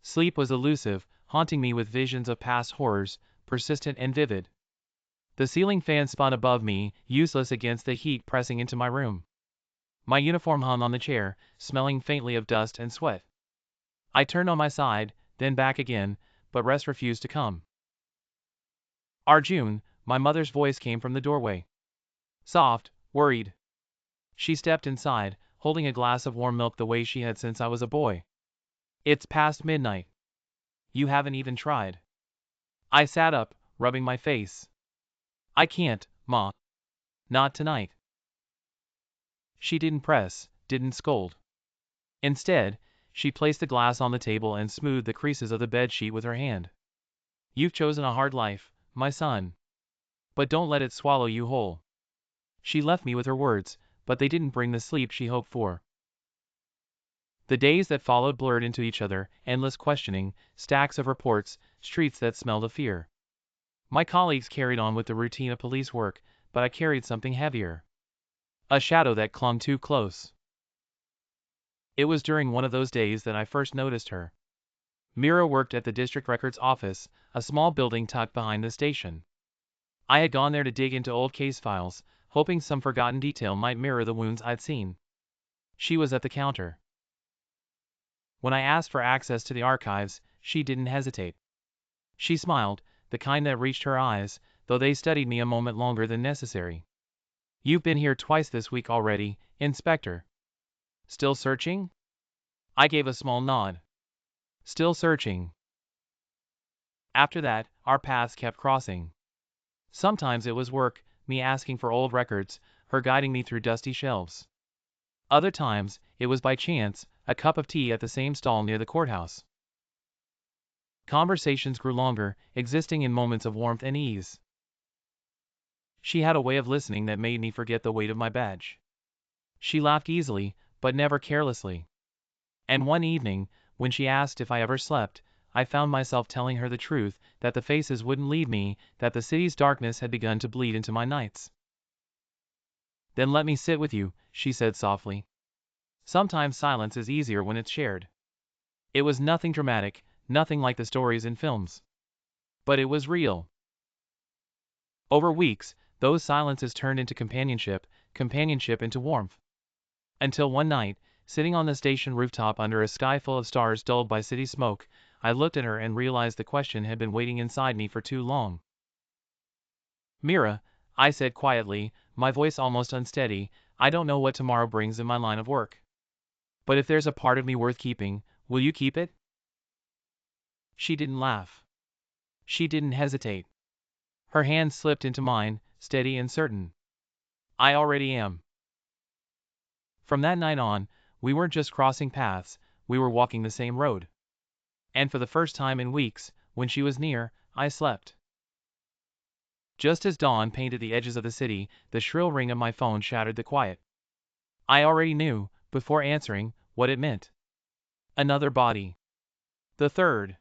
Sleep was elusive, haunting me with visions of past horrors, persistent and vivid. The ceiling fan spun above me, useless against the heat pressing into my room. My uniform hung on the chair, smelling faintly of dust and sweat. I turned on my side, then back again, but rest refused to come. Arjun, my mother's voice came from the doorway. Soft, worried. She stepped inside, holding a glass of warm milk the way she had since I was a boy. It's past midnight. You haven't even tried. I sat up, rubbing my face. I can't, Ma. Not tonight. She didn't press, didn't scold. Instead, she placed the glass on the table and smoothed the creases of the bedsheet with her hand. You've chosen a hard life, my son. But don't let it swallow you whole. She left me with her words, but they didn't bring the sleep she hoped for. The days that followed blurred into each other, endless questioning, stacks of reports, streets that smelled of fear. My colleagues carried on with the routine of police work, but I carried something heavier. A shadow that clung too close. It was during one of those days that I first noticed her. Meera worked at the district records office, a small building tucked behind the station. I had gone there to dig into old case files, hoping some forgotten detail might mirror the wounds I'd seen. She was at the counter. When I asked for access to the archives, she didn't hesitate. She smiled, the kind that reached her eyes, though they studied me a moment longer than necessary. You've been here twice this week already, Inspector. Still searching? I gave a small nod. Still searching. After that, our paths kept crossing. Sometimes it was work, me asking for old records, her guiding me through dusty shelves. Other times, it was by chance, a cup of tea at the same stall near the courthouse. Conversations grew longer, existing in moments of warmth and ease. She had a way of listening that made me forget the weight of my badge. She laughed easily, but never carelessly. And one evening, when she asked if I ever slept, I found myself telling her the truth, that the faces wouldn't leave me, that the city's darkness had begun to bleed into my nights. Then let me sit with you, she said softly. Sometimes silence is easier when it's shared. It was nothing dramatic, nothing like the stories in films. But it was real. Over weeks, those silences turned into companionship, companionship into warmth. Until one night, sitting on the station rooftop under a sky full of stars dulled by city smoke, I looked at her and realized the question had been waiting inside me for too long. Meera, I said quietly, my voice almost unsteady, I don't know what tomorrow brings in my line of work. But if there's a part of me worth keeping, will you keep it? She didn't laugh. She didn't hesitate. Her hand slipped into mine, steady and certain. I already am. From that night on, we weren't just crossing paths, we were walking the same road. And for the first time in weeks, when she was near, I slept. Just as dawn painted the edges of the city, the shrill ring of my phone shattered the quiet. I already knew, before answering, what it meant. Another body. The third.